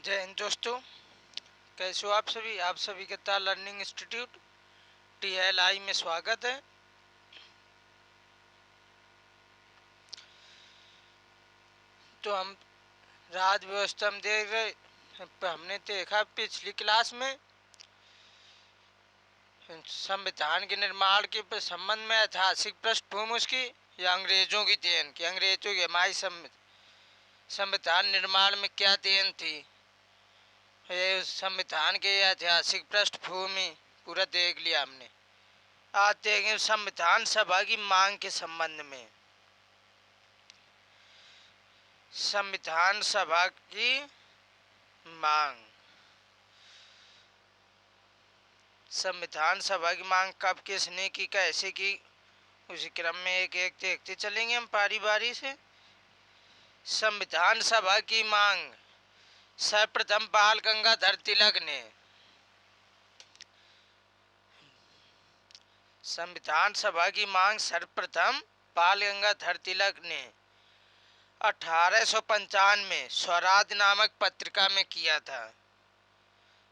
जय हिंद दोस्तों। कैसे हो आप सभी के ताल लर्निंग इंस्टीट्यूट TLI में स्वागत है। तो हम राज्य व्यवस्था में देख रहे, हमने देखा पिछली क्लास में संविधान के निर्माण के संबंध में ऐतिहासिक पृष्ठभूमि उसकी या अंग्रेजों की देन की, अंग्रेजों की हमारी संविधान निर्माण में क्या देन थी। ये संविधान के ऐतिहासिक पृष्ठभूमि पूरा देख लिया हमने। आज देखेंगे संविधान सभा की मांग के संबंध में। संविधान सभा की मांग, संविधान सभा की मांग कब किसने की, कैसे की, उसी क्रम में एक एक देखते चलेंगे हम पारी बारी से। संविधान सभा की मांग सर्वप्रथम बाल गंगाधर तिलक ने, संविधान सभा की मांग सर्वप्रथम बाल गंगाधर तिलक ने 1855 में स्वराज नामक पत्रिका में किया था।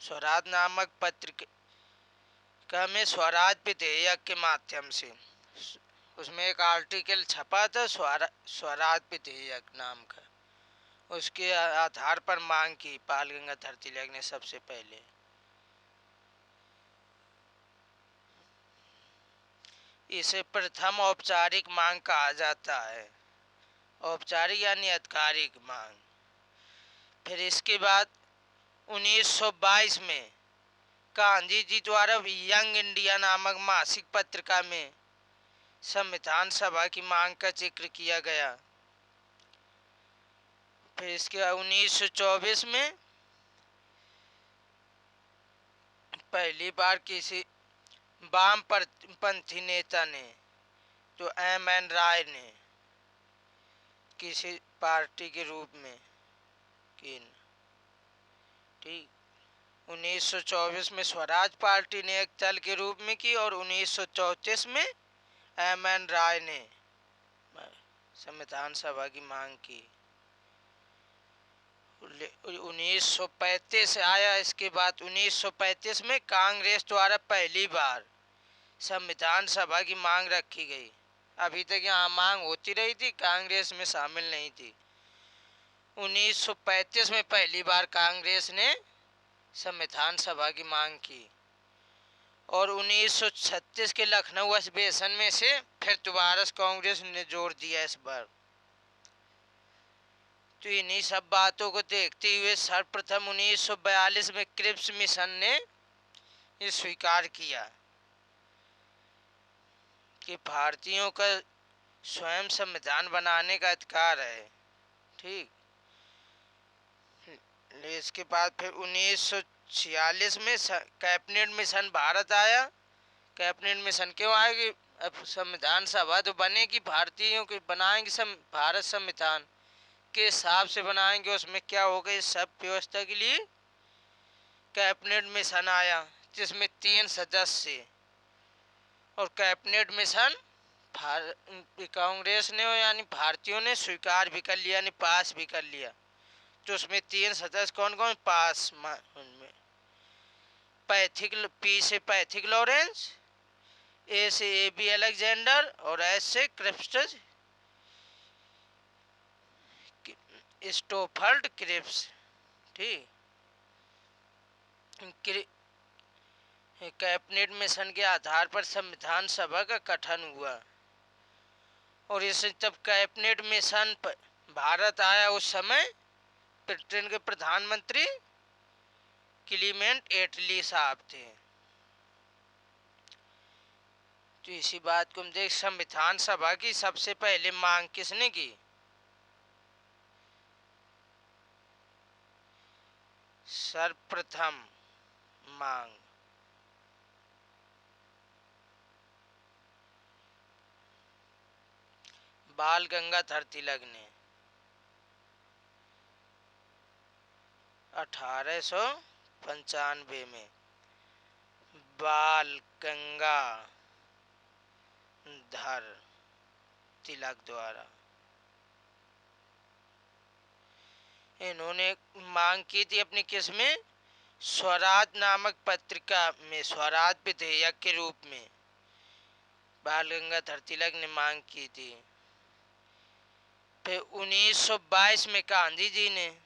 स्वराज नामक पत्रिका में स्वराज विधेयक के माध्यम से उसमें एक आर्टिकल छपा था स्वराज विधेयक नाम का। उसके आधार पर मांग की बाल गंगाधर तिलक ने सबसे पहले। इसे प्रथम औपचारिक मांग कहा जाता है, औपचारिक यानी आधिकारिक मांग। फिर इसके बाद 1922 में गांधी जी द्वारा यंग इंडिया नामक मासिक पत्रिका में संविधान सभा की मांग का जिक्र किया गया। फिर इसके 1924 में पहली बार किसी वामपंथी नेता ने, जो M.N. राय ने, किसी पार्टी के रूप में की। ठीक, 1924 में स्वराज पार्टी ने एक दल के रूप में की और 1934 में M.N. राय ने संविधान सभा की मांग की। 1935 आया। इसके बाद 1935 में कांग्रेस द्वारा पहली बार संविधान सभा की मांग रखी गई। अभी तक यहाँ मांग होती रही थी, कांग्रेस में शामिल नहीं थी। 1935 में पहली बार कांग्रेस ने संविधान सभा की मांग की और 1936 के लखनऊ अधिवेशन में से फिर दोबारा कांग्रेस ने जोर दिया इस बार। तो इन्हीं सब बातों को देखते हुए सर्वप्रथम 1942 में क्रिप्स मिशन ने ये स्वीकार किया कि भारतीयों का स्वयं संविधान बनाने का अधिकार है। ठीक, इसके बाद फिर 1946 में कैबिनेट मिशन भारत आया। कैबिनेट मिशन क्यों आया कि अब संविधान सभा तो बनेगी, भारतीयों की बनाएंगे भारत संविधान के हिसाब से बनाएंगे, उसमें क्या होगा इस सब व्यवस्था के लिए कैबिनेट मिशन आया जिसमें 3 सदस्य। और कैबिनेट मिशन कांग्रेस ने यानी भारतीयों ने स्वीकार भी कर लिया, यानी पास भी कर लिया। तो उसमें 3 सदस्य कौन कौन पास, उनमें पी से पैथिक लॉरेंस, ए से AB अलेक्जेंडर और S से क्रिप्स स्टोफर्ड क्रिप्स। ठीक, कैबिनेट मिशन के आधार पर संविधान सभा का गठन हुआ। और इसे जब कैबिनेट मिशन भारत आया उस समय ब्रिटेन के प्रधानमंत्री क्लीमेंट एटली साहब थे। तो इसी बात को हम देख, संविधान सभा की सबसे पहले मांग किसने की? सर्वप्रथम मांग बाल गंगाधर तिलक ने 1895 में बाल गंगाधर तिलक द्वारा। इन्होंने मांग की थी अपनी किसमें, स्वराज नामक पत्रिका में, स्वराज विधेयक के रूप में बाल गंगाधर तिलक ने मांग की थी। फिर 1922 में गांधी जी ने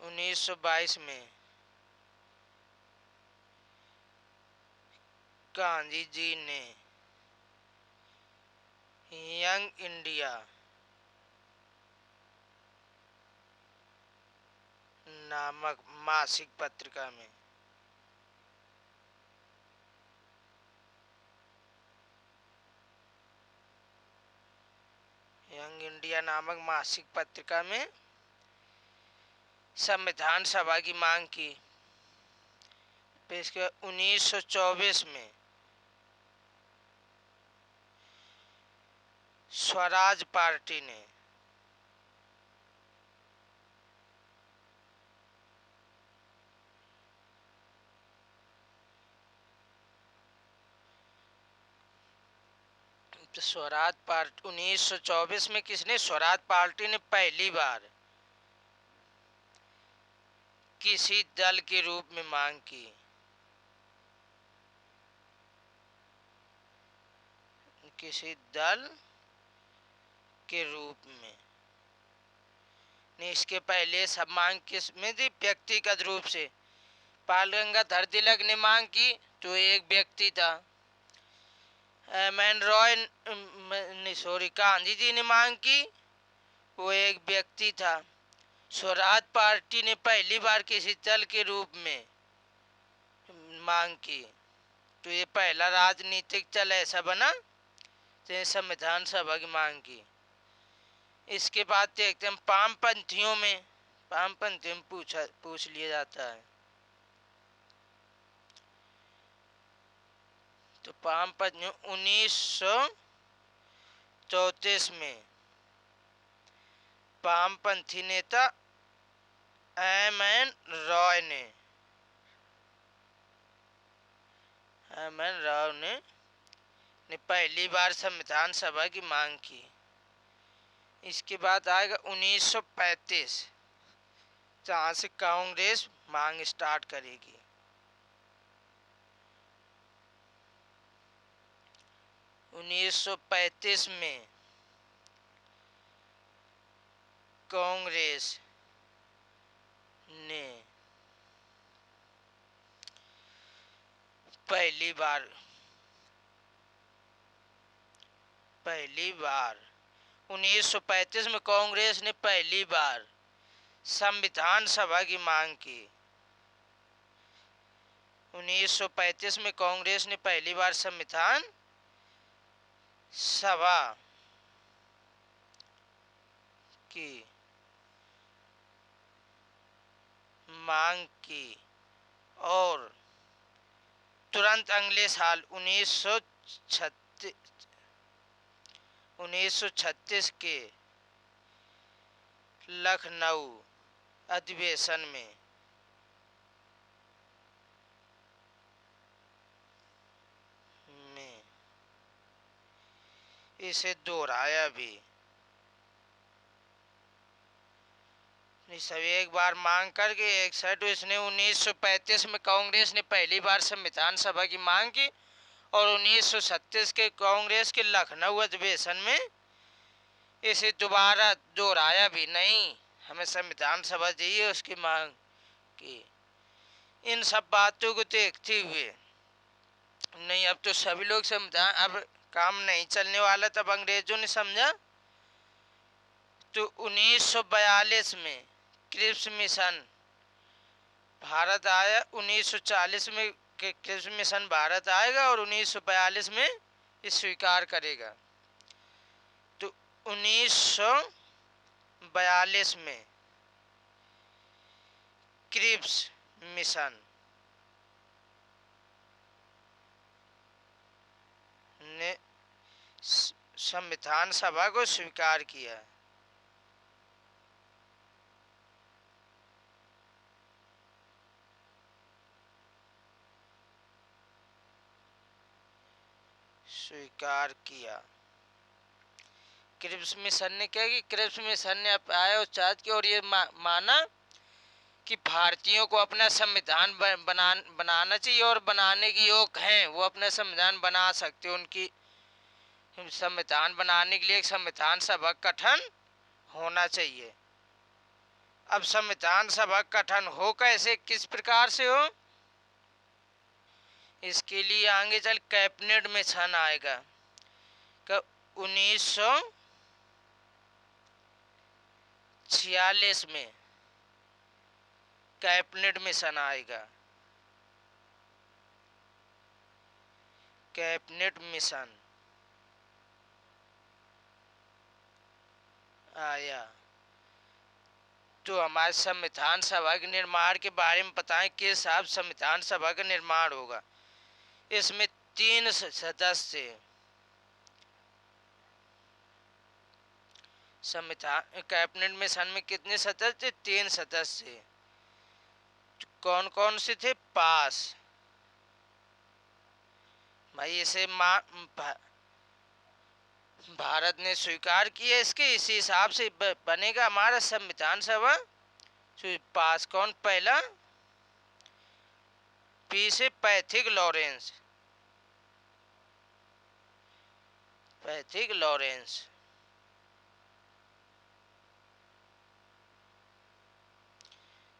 1922 में गांधी जी ने यंग इंडिया नामक मासिक पत्रिका में यंग इंडिया नामक मासिक पत्रिका में संविधान सभा की मांग की। फिर इसके बाद 1924 में स्वराज पार्टी ने स्वराज पार्टी 1924 में किसने, स्वराज पार्टी ने पहली बार किसी दल के रूप में मांग की। किसी दल के रूप में नहीं, इसके पहले सब मांग किस में थी, व्यक्तिगत रूप से। बाल गंगाधर तिलक ने मांग की तो एक व्यक्ति था। M N Roy sorry Gandhi ji ने मांग की, वो एक व्यक्ति था। स्वराज पार्टी ने पहली बार किसी दल के रूप में मांग की, तो ये पहला राजनीतिक दल ऐसा बना तो संविधान सभा की मांग की। इसके बाद देखते हैं वामपंथियों में, वामपंथियों में पूछ लिया जाता है। तो वामपंथियों 1934 में वामपंथी नेता एम एन रॉय ने पहली बार संविधान सभा की मांग की। इसके बाद आएगा 1935, जहाँ से कांग्रेस मांग स्टार्ट करेगी। 1935 में कांग्रेस ने पहली बार 1935 में कांग्रेस ने पहली बार संविधान सभा की मांग की। 1935 में कांग्रेस ने पहली बार संविधान सभा की मांग की और तुरंत अगले साल 1936 के लखनऊ अधिवेशन में इसे दोहराया भी। सभी एक बार मांग करके एक साइड इसने 1935 में कांग्रेस ने पहली बार संविधान सभा की मांग की और 1936 के कांग्रेस के लखनऊ अधिवेशन में इसे दोबारा दोहराया भी। नहीं, हमें संविधान सभा चाहिए, उसकी मांग की। इन सब बातों को देखते हुए नहीं, अब तो सभी लोग समझा, अब काम नहीं चलने वाला, तब अंग्रेजों ने समझा तो 1942 में क्रिप्स मिशन भारत आया। 1940 में क्रिप्स मिशन भारत आएगा और 1942 में इस स्वीकार करेगा। तो 1942 में क्रिप्स मिशन ने संविधान सभा को स्वीकार किया। स्वीकार किया। क्रिप्स मिशन ने क्या कि क्रिप्स मिशन ने आया उस चार्ज की और ये माना कि भारतीयों को अपना संविधान बनाना चाहिए और बनाने के योग हैं, वो अपना संविधान बना सकते। उनकी संविधान बनाने के लिए एक संविधान सभा गठन होना चाहिए। अब संविधान सभा गठन हो कैसे, किस प्रकार से हो, इसके लिए आगे चल कैबिनेट मिशन आएगा। 1946 में कैबिनेट मिशन आएगा। कैबिनेट मिशन आया तो हमारे संविधान सभा के निर्माण के बारे में बताएं किस हिसाब संविधान सभा का निर्माण होगा। इसमें 3 सदस्य, संविधान कैबिनेट मिशन में कितने सदस्य? 3 सदस्य। कौन कौन से थे? पास। भाई इसे भारत ने स्वीकार किया, इसके इसी हिसाब से बनेगा हमारा संविधान सभा। पास कौन? पहला पी से पैथिक लॉरेंस। Pethick Lawrence.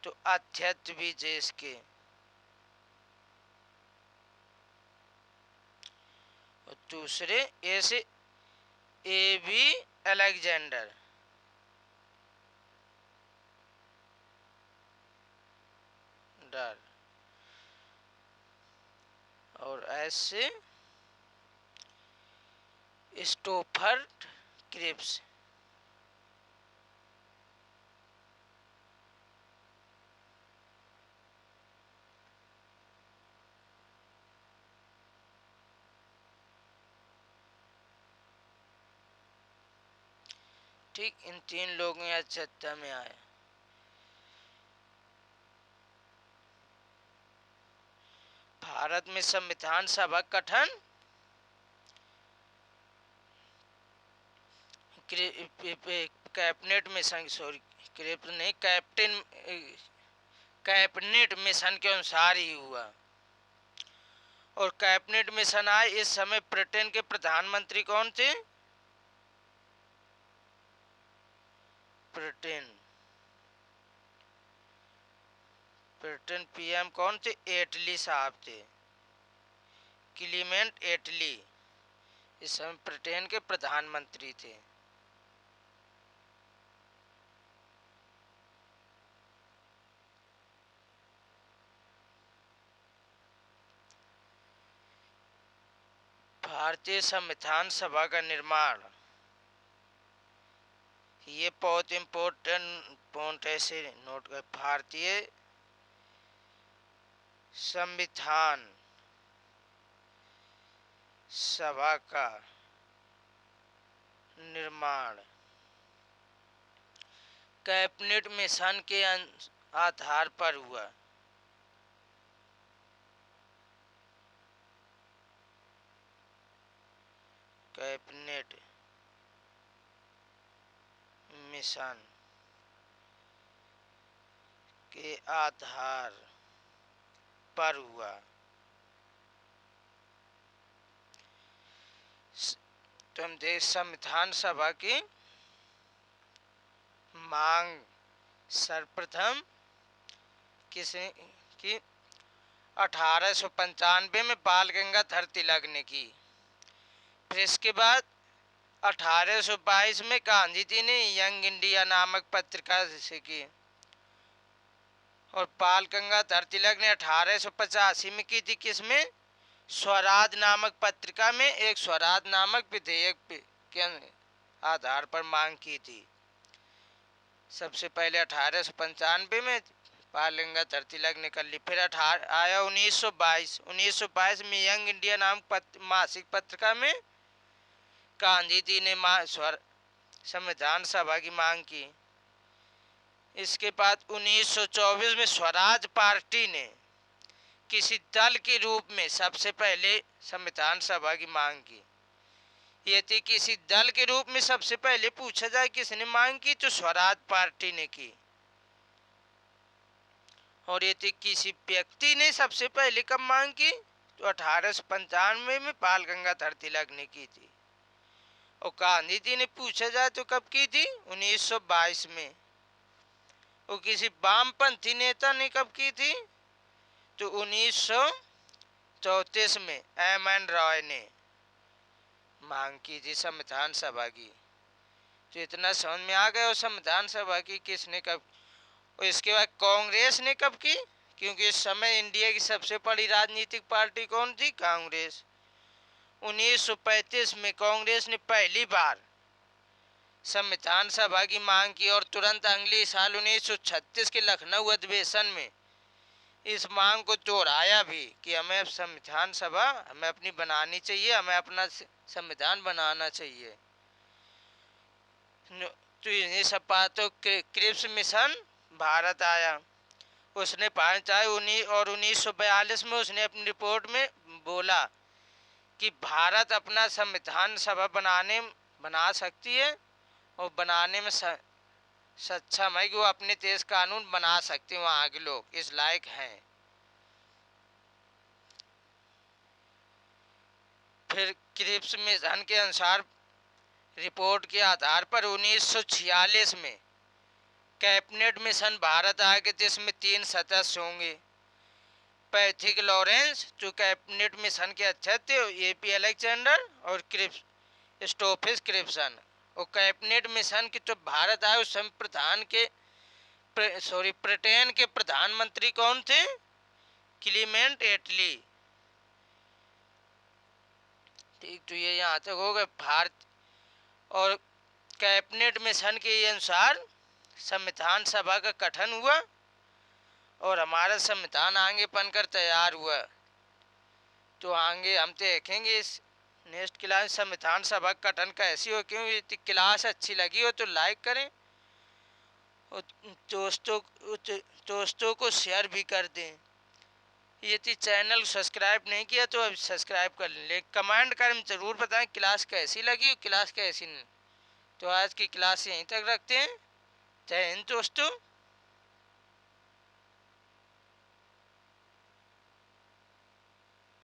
तो अध्यक्ष भी देश के। और दूसरे ऐसे A.B. अलेक्जेंडर। और ऐसे स्टोफर्ड क्रिप्स। ठीक, इन 3 लोगों की अध्यक्षता में आया। भारत में संविधान सभा गठन कैबिनेट मिशन, सॉरी क्रिप्स नहीं, कैबिनेट मिशन के अनुसार ही हुआ। और कैबिनेट मिशन आए, इस समय ब्रिटेन के प्रधानमंत्री कौन थे? ब्रिटेन पीएम कौन थे? एटली साहब थे, क्लीमेंट एटली। इस समय ब्रिटेन के प्रधानमंत्री थे। भारतीय संविधान सभा का निर्माण, ये बहुत इम्पोर्टेंट पॉइंट ऐसे नोट कर। भारतीय संविधान सभा का निर्माण कैबिनेट मिशन के आधार पर हुआ। कैबिनेट मिशन के आधार पर हुआ। तो हम देश संविधान सभा की मांग सर्वप्रथम किसी की 1895 में बाल गंगाधर तिलक ने की। फिर इसके बाद 1822 में गांधी जी ने यंग इंडिया नामक पत्रिका से की। और बाल गंगाधर तिलक ने 1885 में की थी, किसमें? स्वराज नामक पत्रिका में एक स्वराज नामक विधेयक के आधार पर मांग की थी। सबसे पहले 1895 में बाल गंगाधर तिलक ने कर ली। फिर आया 1922 में यंग इंडिया नाम मासिक पत्रिका में गांधी जी ने संविधान सभा की मांग की। इसके बाद 1924 में स्वराज पार्टी ने किसी दल के रूप में सबसे पहले संविधान सभा की मांग की। यदि किसी दल के रूप में सबसे पहले पूछा जाए किसने मांग की, तो स्वराज पार्टी ने की। और यदि किसी व्यक्ति ने सबसे पहले कब मांग की, तो 1895 में बाल गंगाधर तिलक ने की थी। और गांधी जी ने पूछा जाए तो कब की थी, 1922 में। और किसी वामपंथी नेता ने कब की थी, तो 1934 में एम.एन. रॉय ने मांग की थी संविधान सभा की। तो इतना समझ में आ गया और संविधान सभा की किसने कब। और इसके बाद कांग्रेस ने कब की, क्योंकि इस समय इंडिया की सबसे बड़ी राजनीतिक पार्टी कौन थी, कांग्रेस। 1935 में कांग्रेस ने पहली बार संविधान सभा की मांग की और तुरंत अगले साल 1936 के लखनऊ अधिवेशन में इस मांग को दोहराया भी कि हमें संविधान सभा हमें अपनी बनानी चाहिए, हमें अपना संविधान बनाना चाहिए। तो इन्हीं सब बातों के क्रिप्स मिशन भारत आया। उसने 1942 में उसने अपनी रिपोर्ट में बोला कि भारत अपना संविधान सभा बना सकती है और बनाने में सक्षम है कि वो अपने देश कानून बना सकते हैं, वहाँ के लोग इस लायक हैं। फिर क्रिप्स मिशन के अनुसार रिपोर्ट के आधार पर 1946 में कैबिनेट मिशन भारत आएगा, जिसमें 3 सदस्य होंगे। पैथिक लॉरेंस जो कैबिनेट मिशन के अध्यक्ष थे, ए.पी. अलेक्जेंडर और स्टोफिस क्रिप्सन। और कैबिनेट मिशन के जो भारत आए उस समय ब्रिटेन के प्रधानमंत्री कौन थे, क्लीमेंट एटली। ठीक, तो ये यहाँ तक हो गए भारत। और कैबिनेट मिशन के अनुसार संविधान सभा का गठन हुआ और हमारा संविधान आगे बनकर तैयार हुआ। तो आगे हम देखेंगे इस नेक्स्ट क्लास संविधान सभा का गठन कैसी हो। क्यों यदि क्लास अच्छी लगी हो तो लाइक करें और दोस्तों को शेयर भी कर दें। यदि चैनल सब्सक्राइब नहीं किया तो अभी सब्सक्राइब कर लें। कमेंट कर ज़रूर बताएं क्लास कैसी लगी और क्लास कैसी नहीं। तो आज की क्लास यहीं तक रखते हैं। जय हिंद दोस्तों।